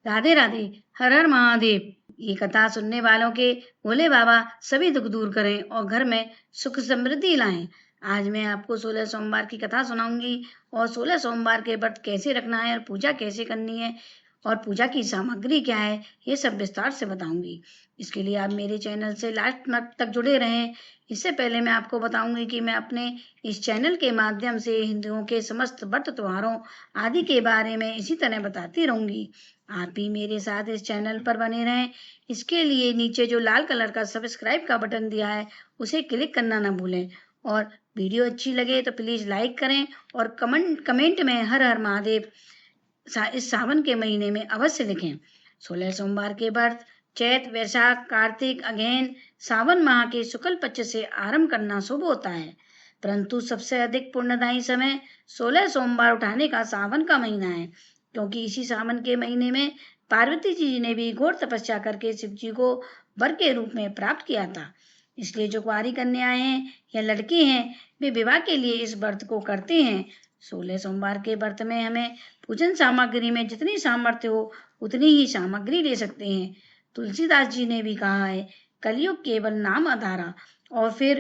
राधे राधे। हर हर महादेव। ये कथा सुनने वालों के भोले बाबा सभी दुख दूर करें और घर में सुख समृद्धि लाएं। आज मैं आपको 16 सोमवार की कथा सुनाऊंगी और 16 सोमवार के व्रत कैसे रखना है और पूजा कैसे करनी है और पूजा की सामग्री क्या है, ये सब विस्तार से बताऊंगी। इसके लिए आप मेरे चैनल से लास्ट तक जुड़े रहें। इससे पहले मैं आपको बताऊंगी कि मैं अपने इस चैनल के माध्यम से हिंदुओं के समस्त व्रत त्योहारों आदि के बारे में इसी तरह बताती रहूंगी। आप भी मेरे साथ इस चैनल पर बने रहें। इसके लिए नीचे जो लाल कलर का सब्सक्राइब का बटन दिया है उसे क्लिक करना ना भूलें और वीडियो अच्छी लगे तो प्लीज लाइक करें और कमेंट में हर हर महादेव इस सावन के महीने में अवश्य लिखें। 16 सोमवार के व्रत चैत वैशाख कार्तिक अगेन सावन माह के शुक्ल पक्ष से आरंभ करना शुभ होता है, परंतु सबसे अधिक पुण्यदायी समय 16 सोमवार उठाने का सावन का महीना है, क्योंकि इसी सावन के महीने में पार्वती जी ने भी घोर तपस्या करके शिव जी को वर के रूप में प्राप्त किया था। इसलिए जो कुंवारी कन्याएं हैं या लड़के हैं वे विवाह के लिए इस व्रत को करते हैं। 16 सोमवार के व्रत में हमें पूजन सामग्री में जितनी सामर्थ्य हो उतनी ही सामग्री ले सकते हैं। तुलसीदास जी ने भी कहा है, कलयुग केवल नाम आधारा। और फिर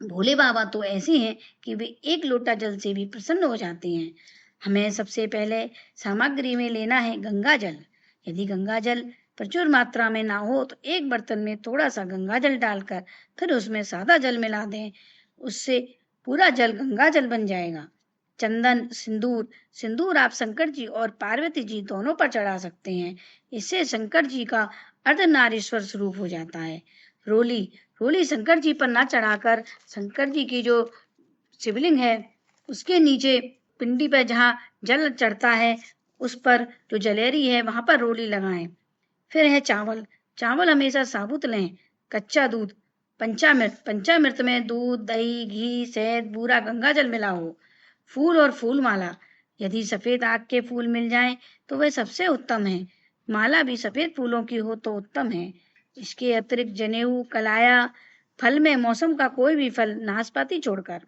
भोले बाबा तो ऐसे हैं कि वे एक लोटा जल से भी प्रसन्न हो जाते हैं। हमें सबसे पहले सामग्री में लेना है गंगा जल। यदि गंगा जल प्रचुर मात्रा में ना हो तो एक बर्तन में थोड़ा सा गंगा जल डालकर फिर उसमें सादा जल मिला दें, उससे पूरा जल गंगा जल बन जाएगा। चंदन सिंदूर सिंदूर आप शंकर जी और पार्वती जी दोनों पर चढ़ा सकते हैं। इससे शंकर जी का अर्धनारीश्वर स्वरूप हो जाता है। रोली रोली शंकर जी पर ना चढ़ाकर शंकर जी की जो शिवलिंग है उसके नीचे पिंडी पर जहाँ जल चढ़ता है उस पर जो जलेरी है वहां पर रोली लगाएं। फिर है चावल। चावल हमेशा साबुत लें। कच्चा दूध। पंचामृत में दूध दही घी शहद बूरा गंगा जल मिला हो। फूल और फूल माला। यदि सफेद आग के फूल मिल जाएं तो वह सबसे उत्तम है। माला भी सफेद फूलों की हो तो उत्तम है। इसके अतिरिक्त जनेऊ कलाया फल में मौसम का कोई भी फल नाशपाती छोड़कर।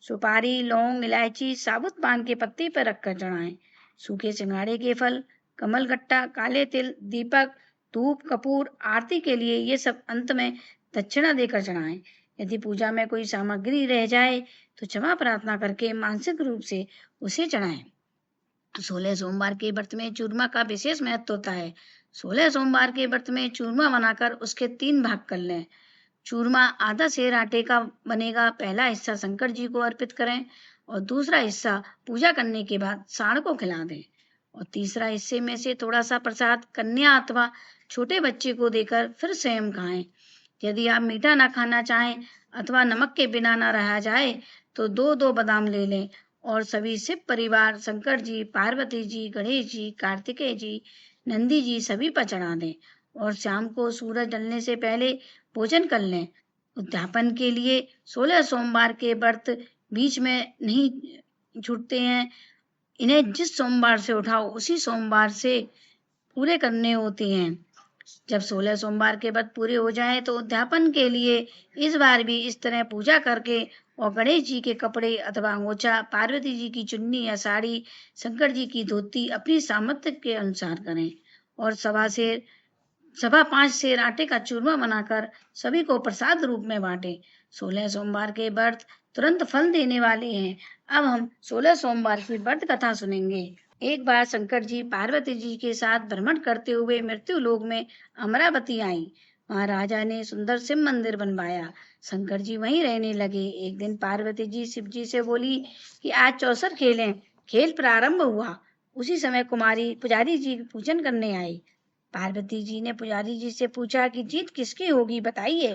सुपारी लौंग इलायची साबुत पान के पत्ते पर रखकर चढ़ाएं। सूखे सिंगाड़े के फल कमल गट्टा काले तिल दीपक धूप कपूर आरती के लिए ये सब अंत में दक्षिणा देकर चढ़ाएं। यदि पूजा में कोई सामग्री रह जाए तो क्षमा प्रार्थना करके मानसिक रूप से उसे चढ़ाएं। 16 सोमवार के व्रत में चूरमा का विशेष महत्व होता है। 16 सोमवार के व्रत में चूरमा बनाकर उसके 3 भाग कर लें। चूरमा आधा सेर आटे का बनेगा। पहला हिस्सा शंकर जी को अर्पित करें और दूसरा हिस्सा पूजा करने के बाद सांड को खिला दें और तीसरा हिस्से में से थोड़ा सा प्रसाद कन्या अथवा छोटे बच्चे को देकर फिर स्वयं खाएं। यदि आप मीठा ना खाना चाहें अथवा नमक के बिना ना रहा जाए तो 2-2 बादाम ले लें और सभी शिव परिवार शंकर जी पार्वती जी गणेश जी कार्तिकेय जी नंदी जी सभी पर चढ़ा दें और शाम को सूरज ढलने से पहले भोजन कर लें। उद्यापन के लिए 16 सोमवार के व्रत बीच में नहीं छूटते हैं। इन्हें जिस सोमवार से उठाओ उसी सोमवार से पूरे करने होते हैं। जब 16 सोमवार के व्रत पूरे हो जाएं तो उद्यापन के लिए इस बार भी इस तरह पूजा करके और गणेश जी के कपड़े अथवा अंगोछा पार्वती जी की चुन्नी या साड़ी शंकर जी की धोती अपनी सामर्थ्य के अनुसार करें और सवा 5 सेर आटे का चूरमा बनाकर सभी को प्रसाद रूप में बांटें। 16 सोमवार के व्रत तुरंत फल देने वाले हैं। अब हम 16 सोमवार की व्रत कथा सुनेंगे। एक बार शंकर जी पार्वती जी के साथ भ्रमण करते हुए मृत्यु लोक में अमरावती आई। वहां राजा ने सुंदर शिव मंदिर बनवाया। शंकर जी वहीं रहने लगे। एक दिन पार्वती जी शिव जी से बोली कि आज चौसर खेलें। खेल प्रारंभ हुआ। उसी समय कुमारी पुजारी जी पूजन करने आई। पार्वती जी ने पुजारी जी से पूछा कि जीत किसकी होगी, बताइए।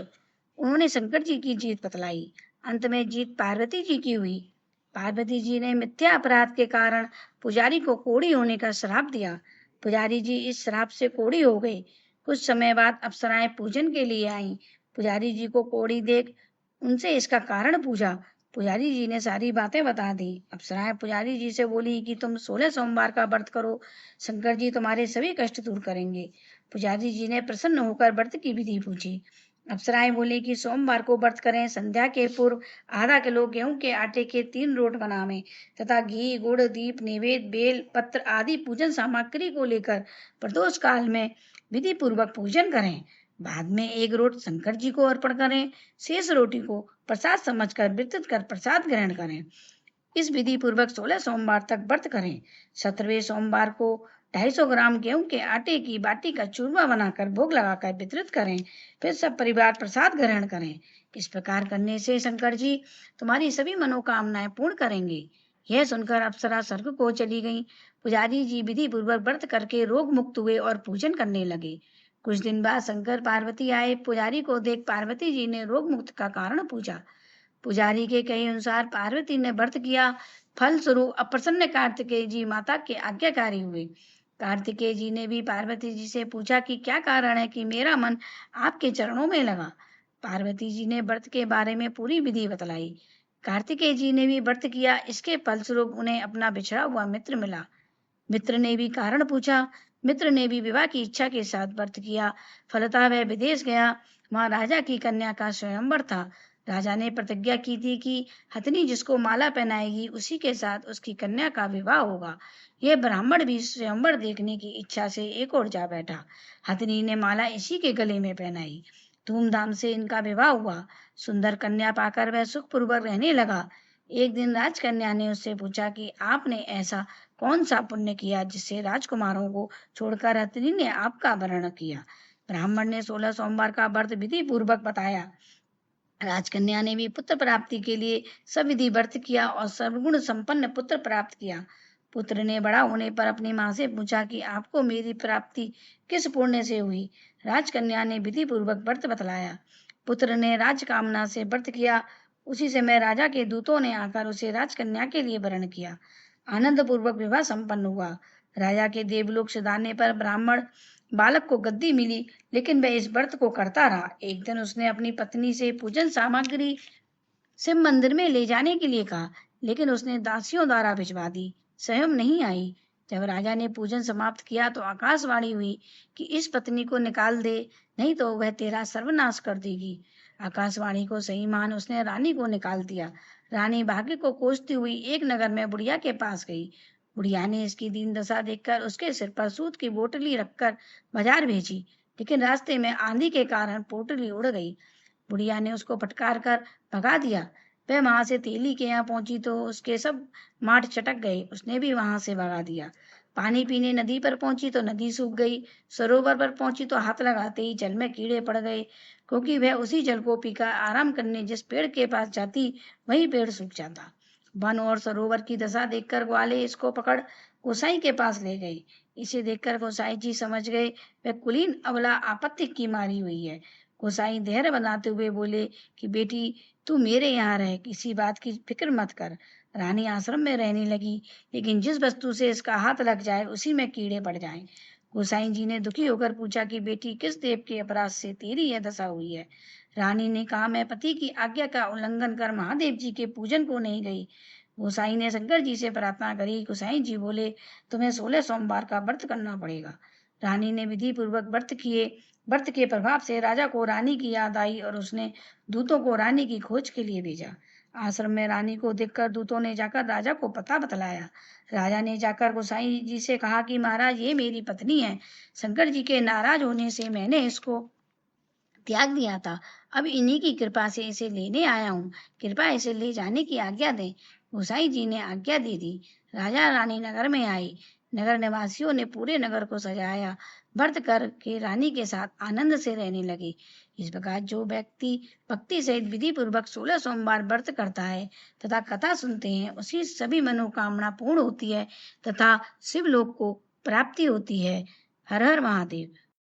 उन्होंने शंकर जी की जीत बतलाई। अंत में जीत पार्वती जी की हुई। पार्वती जी ने मिथ्या अपराध के कारण पुजारी को कोढ़ी होने का श्राप दिया। पुजारी जी इस श्राप से कोढ़ी हो गए। कुछ समय बाद अप्सराएं पूजन के लिए आईं। पुजारी जी को कोढ़ी देख उनसे इसका कारण पूछा। पुजारी जी ने सारी बातें बता दी। अप्सराएं पुजारी जी से बोली कि तुम 16 सोमवार का व्रत करो, शंकर जी तुम्हारे सभी कष्ट दूर करेंगे। पुजारी जी ने प्रसन्न होकर व्रत की विधि पूछी। अप्सराएं बोली कि सोमवार को व्रत करें, संध्या के पूर्व आधा किलो गेहूं के आटे के 3 रोट बनावें तथा घी, गुड़, दीप, नैवेद्य, बेल पत्र आदि पूजन सामग्री को लेकर प्रदोष काल में विधि पूर्वक पूजन करें। बाद में 1 रोट शंकर जी को अर्पण करें। शेष रोटी को प्रसाद समझकर वितरित कर प्रसाद ग्रहण करें। इस विधि पूर्वक 16 सोमवार तक व्रत करें। 17वें सोमवार को 250 ग्राम गेहूं के आटे की बाटी का चूरमा बनाकर भोग लगाकर वितरित करें। फिर सब परिवार प्रसाद ग्रहण करें। इस प्रकार करने से शंकर जी तुम्हारी सभी मनोकामनाएं पूर्ण करेंगे। यह सुनकर अप्सरा स्वर्ग को चली गई। पुजारी जी विधि पूर्वक व्रत करके रोग मुक्त हुए और पूजन करने लगे। कुछ दिन बाद शंकर पार्वती आए। पुजारी को देख पार्वती जी ने रोग मुक्त का कारण पूछा। पुजारी के कहे अनुसार पार्वती ने व्रत किया, फलस्वरूप अप्रसन्न कार्तिकेय जी माता के आज्ञाकारी हुए। कार्तिकेय जी ने भी पार्वती जी से पूछा कि क्या कारण है कि मेरा मन आपके चरणों में लगा। पार्वती जी ने व्रत के बारे में पूरी विधि बतलाई। कार्तिकेय जी ने भी व्रत किया। इसके फलस्वरूप उन्हें अपना बिछड़ा हुआ मित्र मिला। मित्र ने भी कारण पूछा। मित्र ने भी विवाह की इच्छा के साथ व्रत किया। फलतः वह विदेश गया। वहां राजा की कन्या का स्वयंवर था। राजा ने प्रतिज्ञा की थी कि हथिनी जिसको माला पहनाएगी उसी के साथ उसकी कन्या का विवाह होगा। यह ब्राह्मण भी स्वयंवर देखने की इच्छा से एक ओर जा बैठा। हथिनी ने माला इसी के गले में पहनाई। धूमधाम से इनका विवाह हुआ। सुंदर कन्या पाकर वह सुखपूर्वक रहने लगा। एक दिन राजकन्या ने उससे पूछा कि आपने ऐसा कौन सा पुण्य किया जिससे राजकुमारों को छोड़कर हथिनी ने आपका वर्ण किया। ब्राह्मण ने 16 सोमवार का व्रत विधि पूर्वक बताया। राजकन्या ने भी पुत्र प्राप्ति के लिए सब विधि व्रत किया और सर्वगुण संपन्न पुत्र प्राप्त किया। पुत्र ने बड़ा होने पर अपनी माँ से पूछा कि आपको मेरी प्राप्ति किस पुण्य से हुई। राजकन्या ने विधि पूर्वक व्रत बतलाया। पुत्र ने राजकामना से व्रत किया। उसी समय राजा के दूतों ने आकर उसे राजकन्या के लिए वरण किया। आनंद पूर्वक विवाह संपन्न हुआ। राजा के देवलोक से दाने पर ब्राह्मण बालक को गद्दी मिली, लेकिन वह इस व्रत को करता रहा। एक दिन उसने अपनी पत्नी से पूजन सामग्री शिव मंदिर में ले जाने के लिए कहा, लेकिन उसने दासियों द्वारा भिजवा दी, स्वयं नहीं आई। जब राजा ने पूजन समाप्त किया तो आकाशवाणी हुई कि इस पत्नी को निकाल दे, नहीं तो वह तेरा सर्वनाश कर देगी। आकाशवाणी को सही मान उसने रानी को निकाल दिया। रानी भाग्य को कोसती हुई एक नगर में बुढ़िया के पास गई। बुढ़िया ने इसकी दीन दशा देखकर उसके सिर पर सूत की बोतली रखकर बाजार भेजी, लेकिन रास्ते में आंधी के कारण पोटली उड़ गई। बुढ़िया ने उसको फटकार कर भगा दिया। वह वहां से तेली के यहाँ पहुंची तो उसके सब माठ चटक गए। उसने भी वहां से भगा दिया। पानी पीने नदी पर पहुंची तो नदी सूख गई। सरोवर पर पहुंची तो हाथ लगाते ही जल में कीड़े पड़ गए, क्योंकि वह उसी जल को पीकर आराम करने जिस पेड़ के पास जाती वही पेड़ सूख जाता। वन और सरोवर की दशा देखकर ग्वाले इसको पकड़ गोसाई के पास ले गए। इसे देखकर गोसाई जी समझ गए वह कुलीन अबला आपत्ति की मारी हुई है। गोसाई धैर्य बनाते हुए बोले कि बेटी तू मेरे यहाँ रह, किसी बात की फिक्र मत कर। रानी आश्रम में रहने लगी, लेकिन जिस वस्तु से इसका हाथ लग जाए उसी में कीड़े पड़ जाएं। गोसाई जी ने दुखी होकर पूछा कि बेटी किस देव के अपराध से तेरी यह दशा हुई है। रानी ने कहा मैं पति की आज्ञा का उल्लंघन कर महादेव जी के पूजन को नहीं गई। गोसाई ने शंकर जी से प्रार्थना करी। गोसाई जी बोले तुम्हें 16 सोमवार का व्रत करना पड़ेगा। रानी ने विधि पूर्वक व्रत किए। व्रत के प्रभाव से राजा को रानी की याद आई और उसने दूतों को रानी की खोज के लिए भेजा। आश्रम में रानी को देखकर दूतों ने जाकर राजा को पता बतलाया। राजा ने जाकर गोसाई जी से कहा कि महाराज ये मेरी पत्नी है। शंकर जी के नाराज होने से मैंने इसको त्याग दिया था। अब इन्हीं की कृपा से इसे लेने आया हूँ। कृपा इसे ले जाने की आज्ञा दें। गोसाई जी ने आज्ञा दे दी। राजा रानी नगर में आई। नगर निवासियों ने पूरे नगर को सजाया। व्रत करके रानी के साथ आनंद से रहने लगे। इस प्रकार जो व्यक्ति भक्ति सहित विधि पूर्वक 16 सोमवार व्रत करता है तथा कथा सुनते हैं, उसी सभी मनोकामना पूर्ण होती है तथा शिवलोक को प्राप्ति होती है। हर हर महादेव।